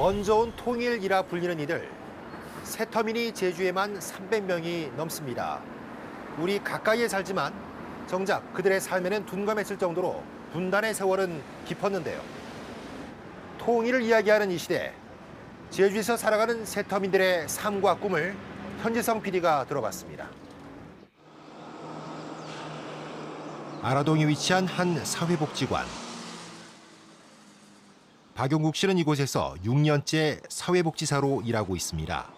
먼저 온 통일이라 불리는 이들. 세터민이 제주에만 300명이 넘습니다. 우리 가까이에 살지만 정작 그들의 삶에는 둔감했을 정도로 분단의 세월은 깊었는데요. 통일을 이야기하는 이 시대, 제주에서 살아가는 세터민들의 삶과 꿈을 현지성 PD가 들어봤습니다. 아라동에 위치한 한 사회복지관. 박용국 씨는 이곳에서 6년째 사회복지사로 일하고 있습니다.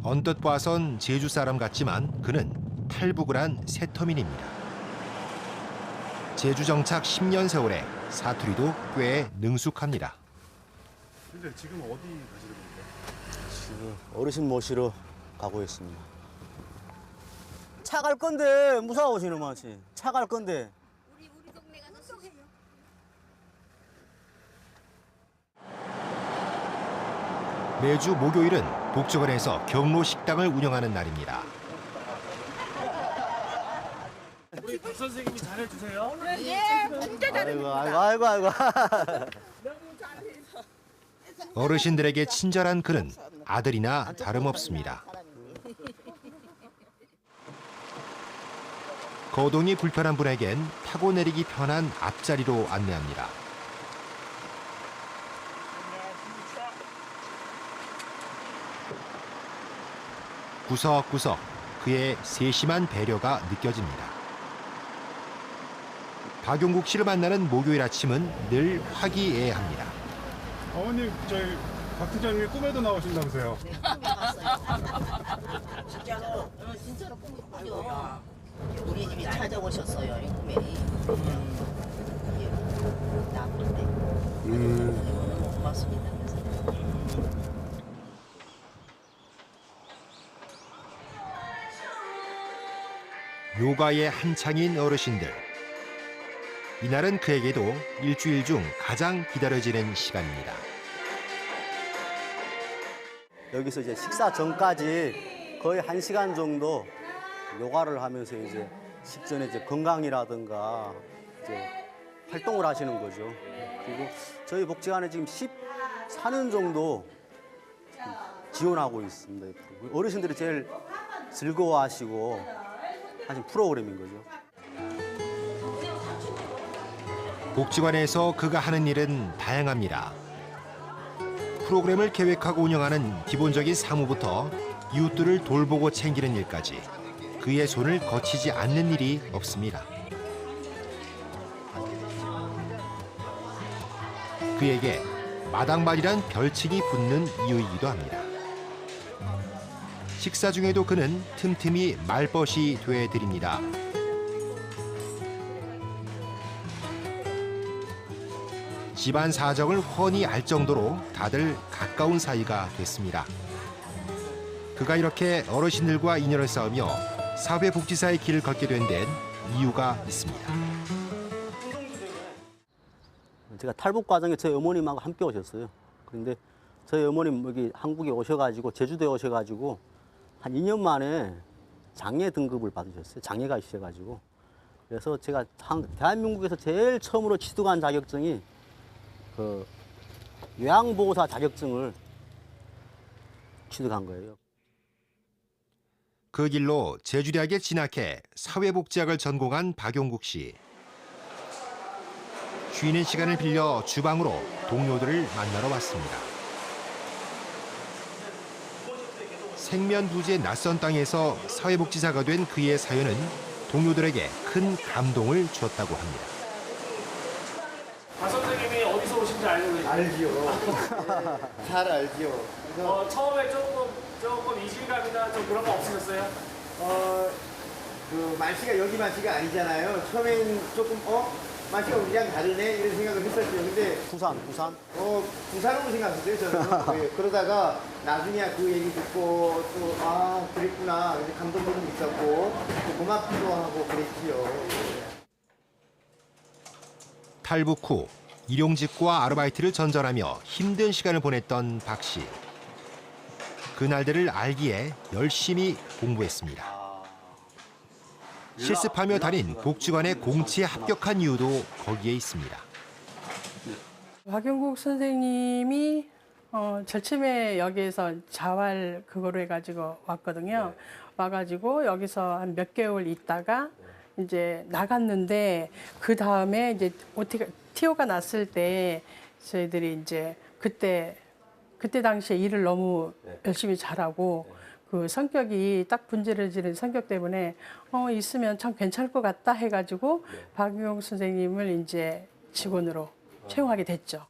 언뜻 봐선 제주 사람 같지만 그는 탈북을 한 세터민입니다. 제주 정착 10년 세월에 사투리도 꽤 능숙합니다. 근데 지금 어디 가시는 겁니까? 지금 어르신 모시러 가고 있습니다. 차 갈 건데 무사오시는 마치. 차 갈 건데. 우리 동네 가서 소개요. 매주 목요일은 복지관에서 경로 식당을 운영하는 날입니다. 우리 박 선생님이 잘해주세요. 예, 진짜 잘합니다. 아이고. 어르신들에게 친절한 그는 아들이나 다름없습니다. 거동이 불편한 분에겐 타고 내리기 편한 앞자리로 안내합니다. 구석구석 그의 세심한 배려가 느껴집니다. 박용국 씨를 만나는 목요일 아침은 늘 화기애애합니다. 어머님, 저희 박 팀장님이 꿈에도 나오신다면서요? 진짜로 꿈이 꾸죠. 우리 집이 찾아오셨어요, 이 꿈에. 나쁜데. 너무 고맙습니다. 요가에 한창인 어르신들. 이날은 그에게도 일주일 중 가장 기다려지는 시간입니다. 여기서 이제 식사 전까지 거의 1시간 정도 요가를 하면서 이제 식전에 이제 건강이라든가 이제 활동을 하시는 거죠. 그리고 저희 복지관에 지금 14년 정도 지원하고 있습니다. 어르신들이 제일 즐거워하시고 하신 프로그램인 거죠. 복지관에서 그가 하는 일은 다양합니다. 프로그램을 계획하고 운영하는 기본적인 사무부터 이웃들을 돌보고 챙기는 일까지 그의 손을 거치지 않는 일이 없습니다. 그에게 마당발이란 별칭이 붙는 이유이기도 합니다. 식사 중에도 그는 틈틈이 말벗이 되드립니다. 집안 사정을 훤히 알 정도로 다들 가까운 사이가 됐습니다. 그가 이렇게 어르신들과 인연을 쌓으며 사회복지사의 길을 걷게 된 데는 이유가 있습니다. 제가 탈북 과정에 저희 어머님하고 함께 오셨어요. 그런데 저희 어머님 여기 한국에 오셔가지고 제주도에 오셔가지고 한 2년 만에 장례 등급을 받으셨어요. 장례가 있으셔가지고. 그래서 제가 대한민국에서 제일 처음으로 취득한 자격증이 그 요양보호사 자격증을 취득한 거예요. 그 길로 제주대학에 진학해 사회복지학을 전공한 박용국 씨. 쉬는 시간을 빌려 주방으로 동료들을 만나러 왔습니다. 생면부지의 낯선 땅에서 사회복지사가 된 그의 사연은 동료들에게 큰 감동을 주었다고 합니다. 박 선생님이 어디서 오신지 알고 계세요? 알지요. 잘 알지요. 그래서 처음에 조금 이질감이나 좀 그런 거 없으셨어요? 그 말씨가 여기 말씨가 아니잖아요. 처음엔 조금 말씨가 우리랑 다르네 이런 생각을 했었죠. 근데 부산. 부산으로 생각했어요 저는. 네, 그러다가 나중에 그 얘기 듣고 또 그랬구나. 이제 감동도 좀 있었고 또 고맙기도 하고 그랬지요. 탈북 후 일용직과 아르바이트를 전전하며 힘든 시간을 보냈던 박 씨. 그날들을 알기에 열심히 공부했습니다. 실습하며 다닌 복지관의 공채에 합격한 이유도 거기에 있습니다. 박용국 선생님이 절침에 여기에서 자활 그거로 해가지고 왔거든요. 와가지고 여기서 한 몇 개월 있다가 이제 나갔는데 그 다음에 이제 어떻게 티오가 났을 때 저희들이 이제 그때 당시에 일을 너무 열심히 잘하고 그 성격이 딱 분질러지는 성격 때문에 있으면 참 괜찮을 것 같다 해가지고 박용국 선생님을 이제 직원으로 채용하게 됐죠.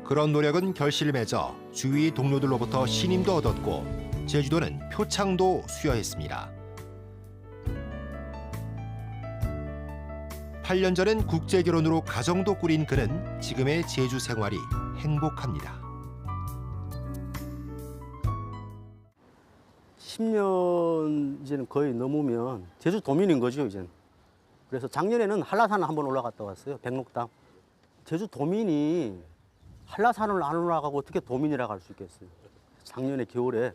그런 노력은 결실을 맺어 주위 동료들로부터 신임도 얻었고 제주도는 표창도 수여했습니다. 8년 전엔 국제결혼으로 가정도 꾸린 그는 지금의 제주 생활이 행복합니다. 10년 이제는 거의 넘으면 제주 도민인 거죠, 이제는. 그래서 작년에는 한라산 한번 올라갔다 왔어요, 백록담. 제주 도민이 한라산을 안 올라가고 어떻게 도민이라고 할 수 있겠어요. 작년에 겨울에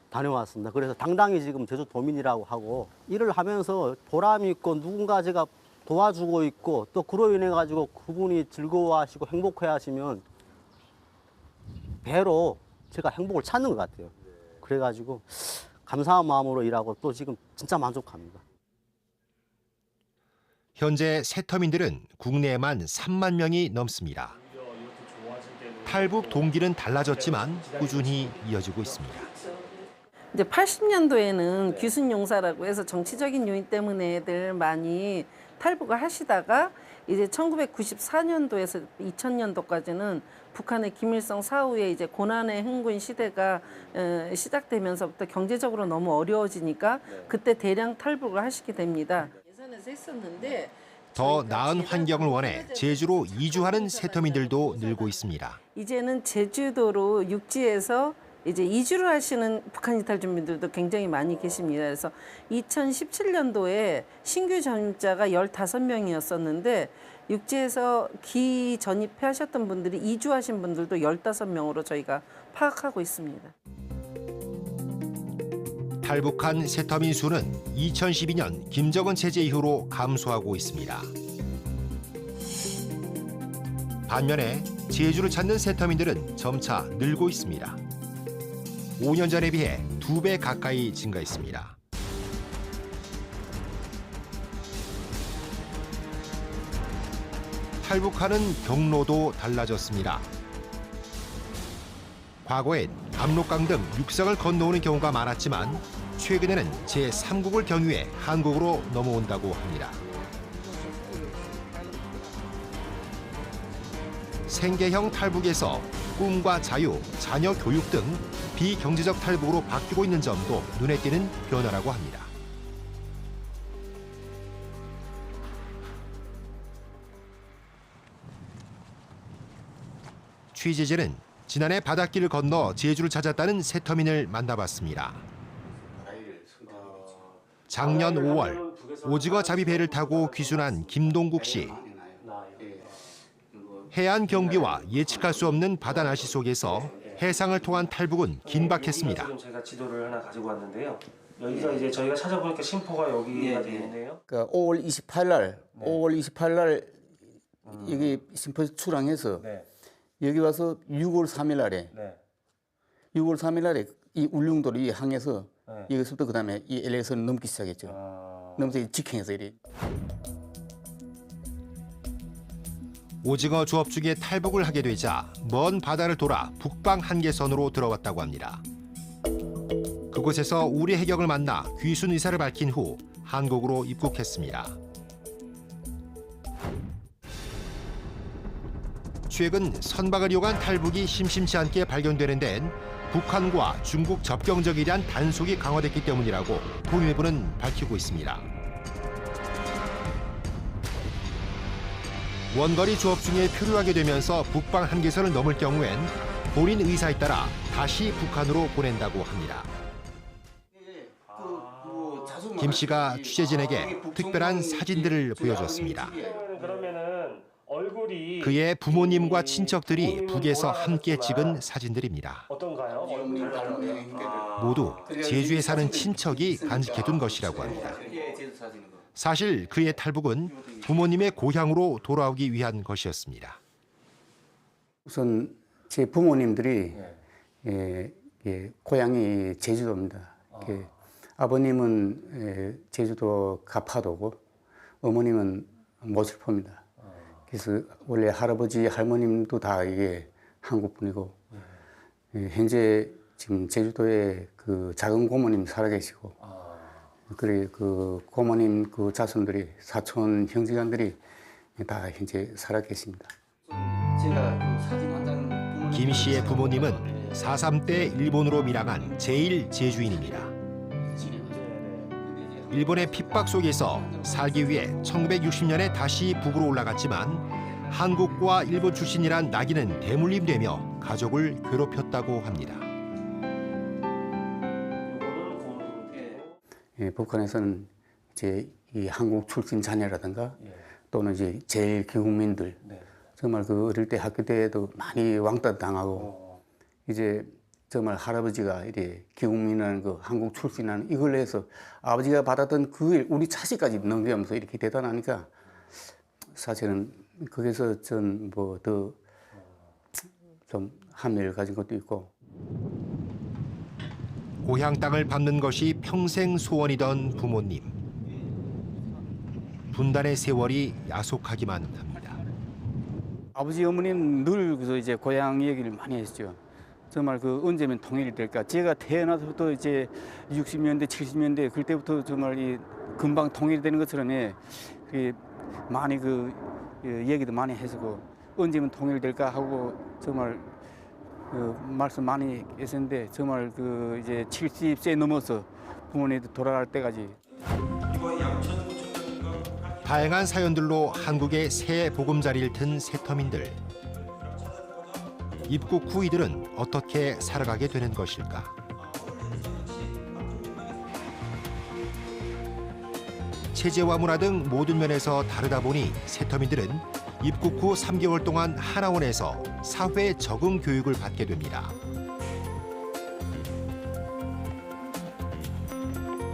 다녀왔습니다. 그래서 당당히 지금 제주 도민이라고 하고 일을 하면서 보람이 있고 누군가 제가 도와주고 있고 또 그로 인해 가지고 그분이 즐거워하시고 행복해하시면 배로 제가 행복을 찾는 것 같아요. 그래가지고 감사한 마음으로 일하고 또 지금 진짜 만족합니다. 현재 세터민들은 국내에만 3만 명이 넘습니다. 탈북 동기는 달라졌지만 꾸준히 이어지고 있습니다. 이제 80년도에는 귀순용사라고 해서 정치적인 요인 때문에들 많이 탈북을 하시다가 이제 1994년도에서 2000년도까지는 북한의 김일성 사후에 이제 고난의 흥분 시대가 시작되면서부터 경제적으로 너무 어려워지니까 그때 대량 탈북을 하시게 됩니다. 예산에서 했었는데 더 나은 환경을 원해 제주로 이주하는 세터민들도 늘고 있습니다. 이제는 제주도로 육지에서 이제 이주를 하시는 북한 이탈 주민들도 굉장히 많이 계십니다. 그래서 2017년도에 신규 전입자가 15명이었었는데 육지에서 기 전입하셨던 분들이 이주하신 분들도 15명으로 저희가 파악하고 있습니다. 탈북한 세터민 수는 2012년 김정은 체제 이후로 감소하고 있습니다. 반면에 제주를 찾는 세터민들은 점차 늘고 있습니다. 5년 전에 비해 2배 가까이 증가했습니다. 탈북하는 경로도 달라졌습니다. 과거엔 압록강 등 육상을 건너오는 경우가 많았지만 최근에는 제3국을 경유해 한국으로 넘어온다고 합니다. 생계형 탈북에서 꿈과 자유, 자녀 교육 등 비경제적 탈북으로 바뀌고 있는 점도 눈에 띄는 변화라고 합니다. 취재진은 지난해 바닷길을 건너 제주를 찾았다는 세터민을 만나봤습니다. 작년 5월 오징어 잡이 배를 타고 귀순한 김동국 씨. 해안 경비와 예측할 수 없는 바다 날씨 속에서 해상을 통한 탈북은 긴박했습니다. 지금 제가 지도를 하나 가지고 왔는데요. 여기가 이제 저희가 찾아보니까 심포가 여기가 되겠네요. 그러니까 5월 28일 날, 5월 28일 날 여기 심포 출항해서 여기 와서 6월 3일 날에 6월 3일 날에 이 울릉도로 이 항해서 여기서부터 그다음에 이 LA에서는 넘기 시작했죠. 넘어서 직행해서 이래. 오징어 조업 중에 탈북을 하게 되자 먼 바다를 돌아 북방 한계선으로 들어왔다고 합니다. 그곳에서 우리 해경을 만나 귀순 의사를 밝힌 후 한국으로 입국했습니다. 최근 선박을 이용한 탈북이 심심치 않게 발견되는 데는 북한과 중국 접경적에 대한 단속이 강화됐기 때문이라고 통일부는 밝히고 있습니다. 원거리 조업 중에 표류하게 되면서 북방 한계선을 넘을 경우엔 본인 의사에 따라 다시 북한으로 보낸다고 합니다. 김 씨가 취재진에게 특별한 사진들을 보여줬습니다. 그러면은 얼굴이 그의 부모님과 친척들이 북에서 함께 찍은 사진들입니다. 어떤가요? 모두 제주에 사는 친척이 간직해둔 것이라고 합니다. 사실 그의 탈북은 부모님의 고향으로 돌아오기 위한 것이었습니다. 우선 제 부모님들이 고향이 제주도입니다. 아버님은 제주도 가파도고 어머님은 모슬포입니다. 그래서 원래 할아버지 할머님도 다 이게 한국 분이고 현재 지금 제주도에 그 작은 고모님 살아계시고 그래 그 고모님 그 자손들이 사촌 형제간들이 다 현재 살아계십니다. 제가 그 사진 한 장. 김 씨의 부모님은 4.3 때 일본으로 밀항한 제1제주인입니다. 일본의 핍박 속에서 살기 위해 1960년에 다시 북으로 올라갔지만 한국과 일본 출신이란 낙인은 대물림되며 가족을 괴롭혔다고 합니다. 북한에서는 이제 이 한국 출신 자녀라든가 또는 이제 제일 귀국민들 정말 그 어릴 때 학교 때에도 많이 왕따 당하고 이제 정말 할아버지가 이래 귀국민이라는 그 한국 출신이라는 이걸 해서 아버지가 받았던 그 일 우리 자식까지 넘겨가면서 이렇게 대단하니까 사실은 거기서 전 뭐 더 좀 함의를 가진 것도 있고. 고향 땅을 밟는 것이 평생 소원이던 부모님. 분단의 세월이 야속하기만 합니다. 아버지 어머니는 늘 그래서 이제 고향 얘기를 많이 했죠. 정말 그 언제면 통일이 될까. 제가 태어나서부터 이제 60년대, 70년대 그때부터 정말 이 금방 통일이 되는 것처럼 많이 그 얘기도 많이 해서고 언제면 통일될까 하고 정말 그 말씀 많이 했었는데 정말 그 이제 70세 넘어서 부모님들 돌아갈 때까지. 다양한 사연들로 한국의 새 보금자리를 튼 새터민들. 입국 후 이들은 어떻게 살아가게 되는 것일까? 체제와 문화 등 모든 면에서 다르다 보니 새터민들은 입국 후 3개월 동안 하나원에서 사회 적응 교육을 받게 됩니다.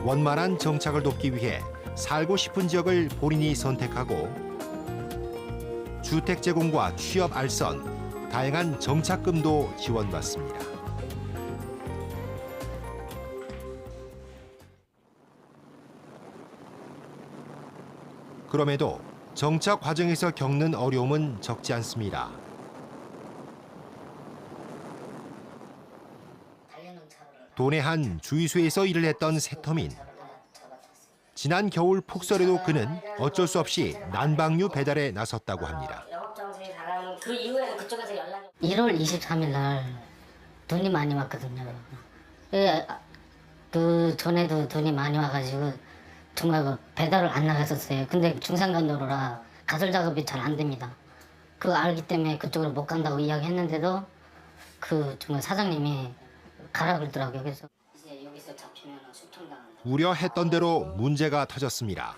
원만한 정착을 돕기 위해 살고 싶은 지역을 본인이 선택하고 주택 제공과 취업 알선, 다양한 정착금도 지원받습니다. 그럼에도 정착 과정에서 겪는 어려움은 적지 않습니다. 도내한 주유소에서 일을 했던 새터민. 지난 겨울 폭설에도 그는 어쩔 수 없이 난방유 배달에 나섰다고 합니다. 그 이후에는 그쪽에서 연락이 1월 23일 날 돈이 많이 왔거든요. 그 전에도 돈이 많이 와가지고 정말 그 배달을 안 나갔었어요. 근데 중산간도로라 가설 작업이 잘 안 됩니다. 그거 알기 때문에 그쪽으로 못 간다고 이야기했는데도 그 정말 사장님이 가라 그러더라고요. 그래서 이제 여기서 잡히면 수통당한다. 우려했던 대로 문제가 터졌습니다.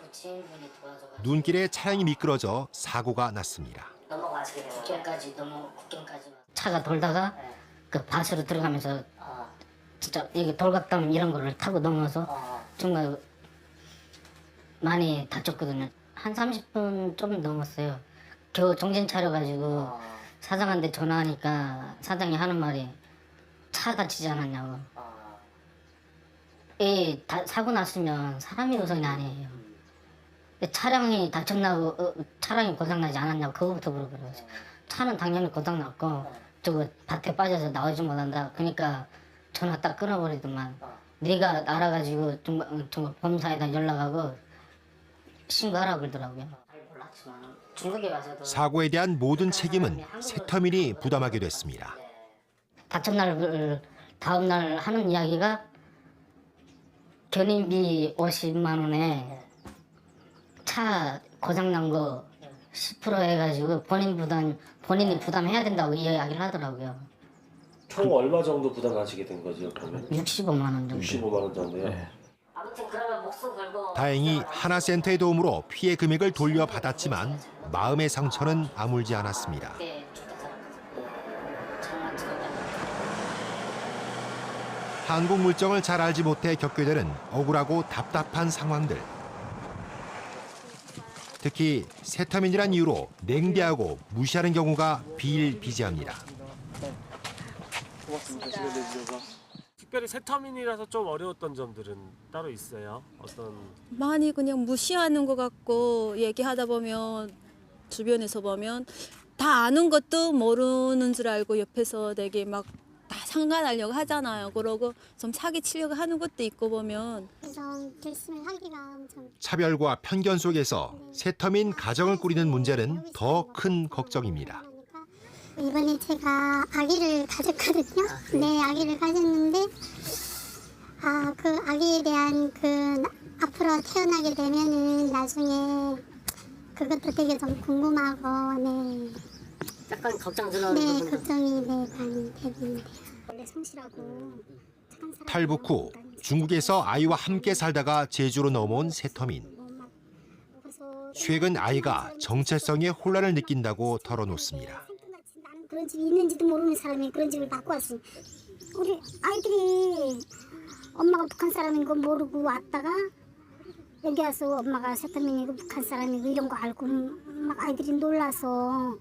눈길에 차량이 미끄러져 사고가 났습니다. 넘어가시게 되면 국경까지 차가 돌다가 그 밭으로 들어가면서 진짜 이게 돌각담 이런 거를 타고 넘어서 정말 많이 다쳤거든요. 한 30분 좀 넘었어요. 겨우 정신 차려가지고 사장한테 전화하니까 사장이 하는 말이 차 다치지 않았냐고. 사고 났으면 사람이 우선이 아니에요. 차량이 다쳤나고 차량이 고장나지 않았냐고 그거부터 물어보더라고요. 차는 당연히 고장났고 저거 밭에 빠져서 나오지 못한다. 그러니까 전화 딱 끊어버리더만. 네가 알아가지고 정말 범사에다 연락하고 신고하라고 그러더라고요. 사고에 대한 모든 책임은 새터민이 부담하게 됐습니다. 다음 날 하는 이야기가 견인비 50만 원에 차 고장난 거 10% 해가지고 본인이 부담해야 된다고 이야기를 하더라고요. 총 얼마 정도 부담하시게 된 거죠, 그러면? 65만 원 정도. 65만 원 정도요? 네. 아무튼 그러면 목숨 걸고 다행히 하나센터의 도움으로 피해 금액을 돌려받았지만 마음의 상처는 아물지 않았습니다. 네, 죽어서 정말 죽었다. 한국 물정을 잘 알지 못해 겪게 되는 억울하고 답답한 상황들. 특히 세터민이란 이유로 냉대하고 무시하는 경우가 비일비재합니다. 특별히 세터민이라서 좀 어려웠던 점들은 따로 있어요? 어떤? 많이 그냥 무시하는 것 같고 얘기하다 보면 주변에서 보면 다 아는 것도 모르는 줄 알고 옆에서 되게 막 다 상관하려고 하잖아요. 그러고 좀 사기치려고 하는 것도 있고 보면 결심을 하기가 엄청 차별과 편견 속에서 세터민 가정을 꾸리는 문제는 더 큰 걱정입니다. 이번에 제가 아기를 가졌거든요. 네, 아기를 가졌는데 그 아기에 대한 앞으로 태어나게 되면은 나중에 그것도 되게 좀 궁금하고 네. 약간 걱정스러운 네, 부분도. 걱정이 많이 되는데요. 원래 성실하고 착한 사람. 탈북 후 중국에서 아이와 함께 살다가 제주로 넘어온 세터민. 최근 아이가 정체성에 혼란을 느낀다고 털어놓습니다. 그런 집이 있는지도 모르는 사람이 그런 집을 바꿔 왔어요. 우리 아이들이 엄마가 북한 사람인 거 모르고 왔다가 여기 와서 엄마가 세터민이고 북한 사람이고 이런 거 알고 막 아이들이 놀라서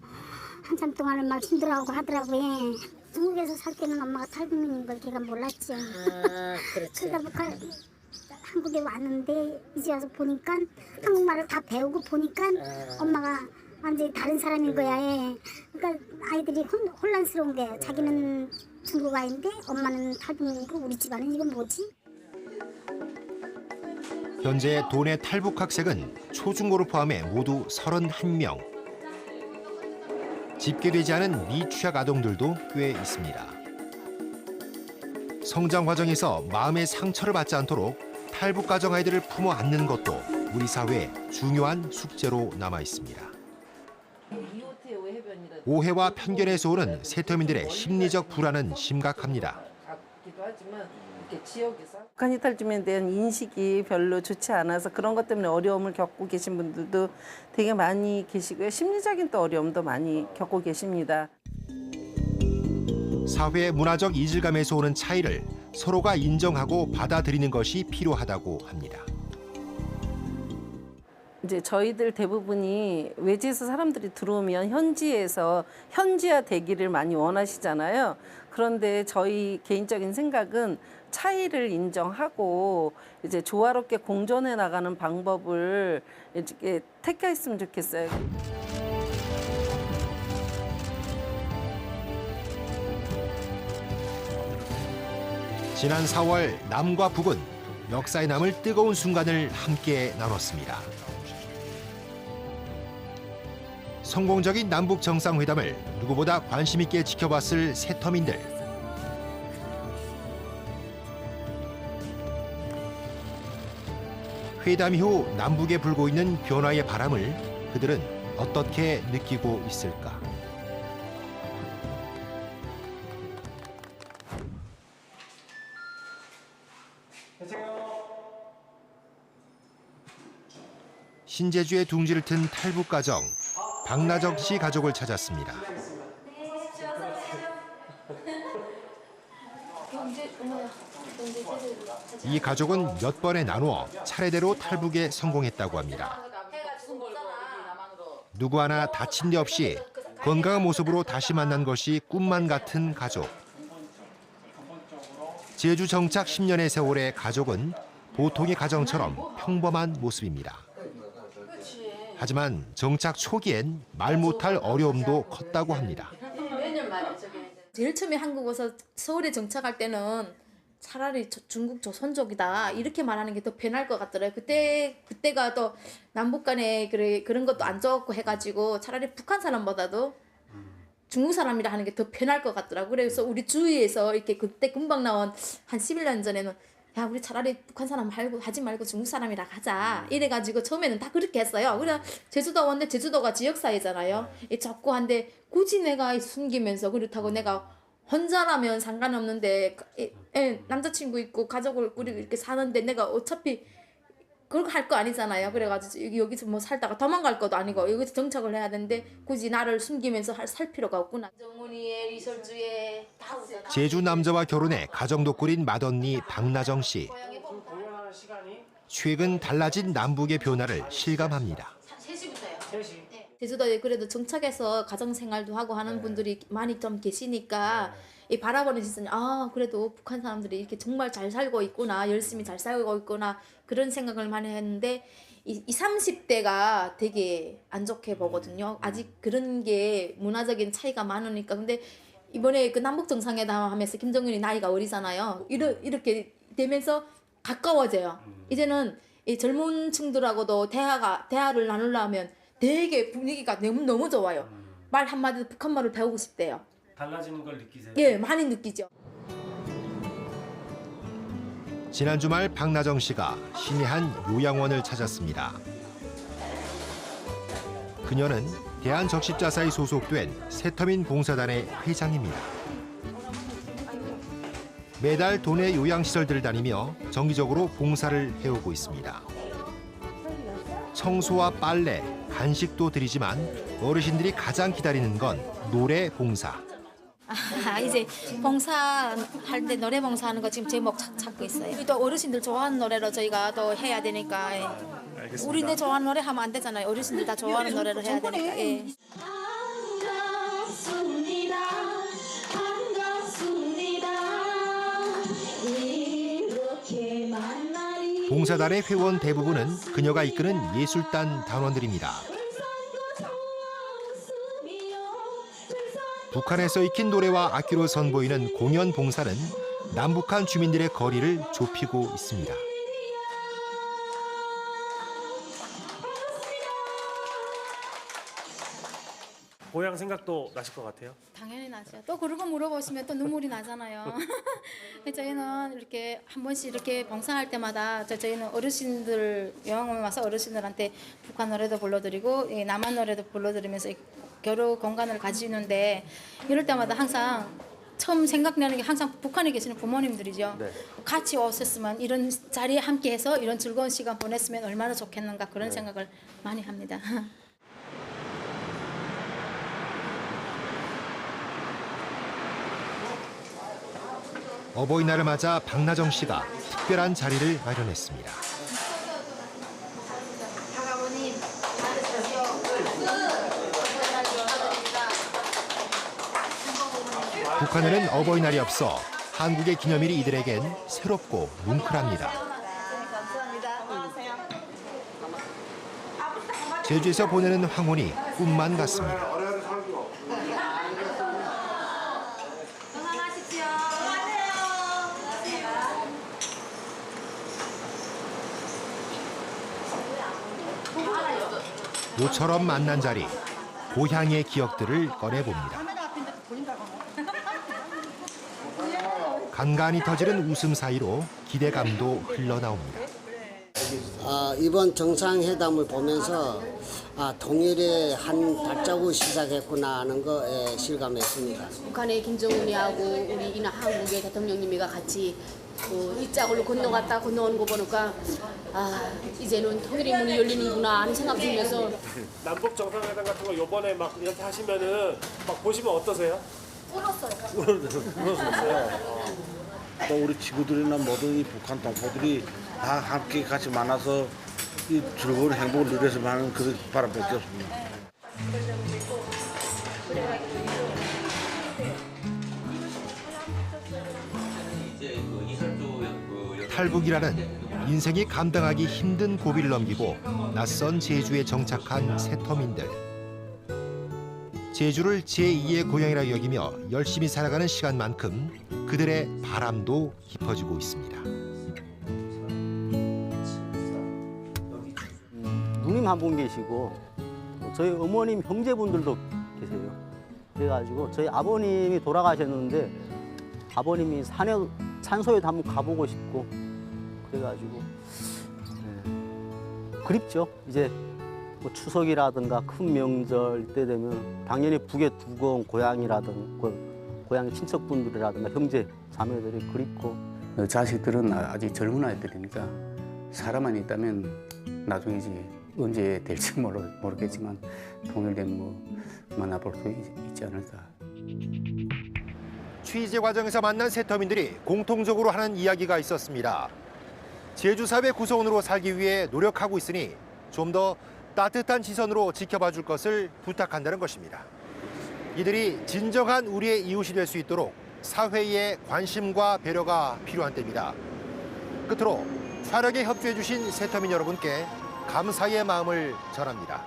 한참 동안은 막 힘들어하고 하더라고요. 중국에서 살 때는 엄마가 탈북민인 걸 걔가 몰랐죠. 그렇죠. 그러다 한국에 왔는데 이제 와서 보니까 한국말을 다 배우고 보니까 엄마가 완전히 다른 사람인 거야. 그러니까 아이들이 혼란스러운 게 자기는 중국 아이인데 엄마는 탈북민이고 우리 집안은 이건 뭐지? 현재 도내 탈북 학생은 초중고를 포함해 모두 31명. 집계되지 않은 미취학 아동들도 꽤 있습니다. 성장 과정에서 마음의 상처를 받지 않도록 탈북 가정 아이들을 품어 안는 것도 우리 사회의 중요한 숙제로 남아 있습니다. 오해와 편견에서 오는 세터민들의 심리적 불안은 심각합니다. 북한 이탈주민에 대한 인식이 별로 좋지 않아서 그런 것 때문에 어려움을 겪고 계신 분들도 되게 많이 계시고요. 심리적인 또 어려움도 많이 겪고 계십니다. 사회의 문화적 이질감에서 오는 차이를 서로가 인정하고 받아들이는 것이 필요하다고 합니다. 이제 저희들 대부분이 외지에서 사람들이 들어오면 현지화 되기를 많이 원하시잖아요. 그런데 저희 개인적인 생각은 차이를 인정하고 이제 조화롭게 공존해 나가는 방법을 이렇게 택했으면 좋겠어요. 지난 4월 남과 북은 역사에 남을 뜨거운 순간을 함께 나눴습니다. 성공적인 남북 정상회담을 누구보다 관심 있게 지켜봤을 세터민들. 회담 이후 남북에 불고 있는 변화의 바람을 그들은 어떻게 느끼고 있을까? 신제주의 둥지를 튼 탈북 가정, 박나정 씨 가족을 찾았습니다. 이 가족은 몇 번에 나누어 차례대로 탈북에 성공했다고 합니다. 누구 하나 다친 데 없이 건강한 모습으로 다시 만난 것이 꿈만 같은 가족. 제주 정착 10년의 세월의 가족은 보통의 가정처럼 평범한 모습입니다. 하지만 정착 초기엔 말 못할 어려움도 컸다고 합니다. 제일 처음에 한국 와서 서울에 정착할 때는 차라리 중국 조선족이다 이렇게 말하는 게 더 편할 것 같더라고요. 그때가 또 남북 간에 그런 것도 안 좋고 해가지고 차라리 북한 사람보다도 중국 사람이라 하는 게 더 편할 것 같더라고요. 그래서 우리 주위에서 이렇게 그때 금방 나온 한 11년 전에는 야 우리 차라리 북한 사람 하지 말고 중국 사람이라 하자 이래가지고 처음에는 다 그렇게 했어요. 그래 제주도 왔는데 제주도가 지역사회잖아요. 자꾸 한데 굳이 내가 숨기면서 그렇다고 내가 혼자라면 상관없는데 남자친구 있고 가족을 꾸리고 이렇게 사는데 내가 어차피 그걸 할 거 아니잖아요. 그래가지고 여기서 뭐 살다가 도망갈 것도 아니고 여기서 정착을 해야 되는데 굳이 나를 숨기면서 살 필요가 없구나. 정훈이의 이설주의 다 오잖아. 제주 남자와 결혼해 가정도 꾸린 맏언니 박나정 씨. 최근 달라진 남북의 변화를 실감합니다. 3시부터요. 3시. 제주도에 그래도 정착해서 가정 생활도 하고 하는 분들이 많이 좀 계시니까 이 바라보는 시선이 그래도 북한 사람들이 이렇게 정말 잘 살고 있구나, 열심히 잘 살고 있구나 그런 생각을 많이 했는데 이 30대가 되게 안 좋게 보거든요. 아직 그런 게 문화적인 차이가 많으니까. 근데 이번에 그 남북 정상회담 하면서 김정은이 나이가 어리잖아요. 이렇게 되면서 가까워져요. 이제는 이 젊은 층들하고도 대화를 나누려면 되게 분위기가 너무 좋아요. 말 한마디도 북한말을 배우고 싶대요. 달라지는 걸 느끼세요? 예, 많이 느끼죠. 지난 주말 박나정 씨가 신의 한 요양원을 찾았습니다. 그녀는 대한적십자사에 소속된 새터민 봉사단의 회장입니다. 매달 도내 요양시설들을 다니며 정기적으로 봉사를 해오고 있습니다. 청소와 빨래, 간식도 드리지만 어르신들이 가장 기다리는 건 노래 봉사. 이제 봉사할 때 노래 봉사하는 거 지금 제목 찾고 있어요. 또 어르신들 좋아하는 노래로 저희가 또 해야 되니까. 알겠습니다. 우리네 좋아하는 노래 하면 안 되잖아요. 어르신들 다 좋아하는 노래로 해야 되니까. 예. 봉사단의 회원 대부분은 그녀가 이끄는 예술단 단원들입니다. 북한에서 익힌 노래와 악기로 선보이는 공연 봉사는 남북한 주민들의 거리를 좁히고 있습니다. 고향 생각도 나실 것 같아요? 당연히 나죠. 또 그러고 물어보시면 또 눈물이 나잖아요. 저희는 이렇게 한 번씩 이렇게 봉사할 때마다 저희는 어르신들 요양원에 와서 어르신들한테 북한 노래도 불러드리고 남한 노래도 불러드리면서 겨루 공간을 가지는데 이럴 때마다 항상 처음 생각나는 게 항상 북한에 계시는 부모님들이죠. 네. 같이 오셨으면 이런 자리에 함께해서 이런 즐거운 시간 보냈으면 얼마나 좋겠는가 그런 생각을 많이 합니다. 어버이날을 맞아 박나정 씨가 특별한 자리를 마련했습니다. 북한에는 어버이날이 없어 한국의 기념일이 이들에겐 새롭고 뭉클합니다. 제주에서 보내는 황혼이 꿈만 같습니다. 모처럼 만난 자리, 고향의 기억들을 꺼내봅니다. 간간히 터지는 웃음 사이로 기대감도 흘러나옵니다. 이번 정상회담을 보면서 통일의 한 발자국 시작했구나 하는 거에 실감했습니다. 북한의 김정은이하고 우리 이나 한국의 대통령님이가 같이 이 짝을 건너오는 거 보니까 이제는 통일의 문이 열리는구나 하는 생각 들면서 남북 정상회담 같은 거 이번에 막 이렇게 하시면은 막 보시면 어떠세요? 울었어요. 또 우리 지구들이나 모든 이 북한 동포들이 다 함께 같이 만나서 이 즐거운 행복을 누렸으면 하는 그런 바람밖에 없습니다. 탈북이라는 인생이 감당하기 힘든 고비를 넘기고 낯선 제주에 정착한 새터민들. 제주를 제2의 고향이라 여기며 열심히 살아가는 시간만큼 그들의 바람도 깊어지고 있습니다. 누님 한 분 계시고 저희 어머님 형제분들도 계세요. 그래가지고 저희 아버님이 돌아가셨는데 아버님이 산소에도 한번 가보고 싶고 그래가지고 그립죠. 이제 뭐 추석이라든가 큰 명절 때 되면 당연히 북에 두고 온 고향이라든가 고향 친척분들이라든가 형제 자매들이 그립고 자식들은 아직 젊은 아이들이니까 사람만 있다면 나중에 이제 언제 될지 모르겠지만 통일된 만나볼 수 있지 않을까. 취재 과정에서 만난 세터민들이 공통적으로 하는 이야기가 있었습니다. 제주 사회 구성원으로 살기 위해 노력하고 있으니 좀 더 따뜻한 시선으로 지켜봐 줄 것을 부탁한다는 것입니다. 이들이 진정한 우리의 이웃이 될 수 있도록 사회의 관심과 배려가 필요한 때입니다. 끝으로 촬영에 협조해 주신 세터민 여러분께 감사의 마음을 전합니다.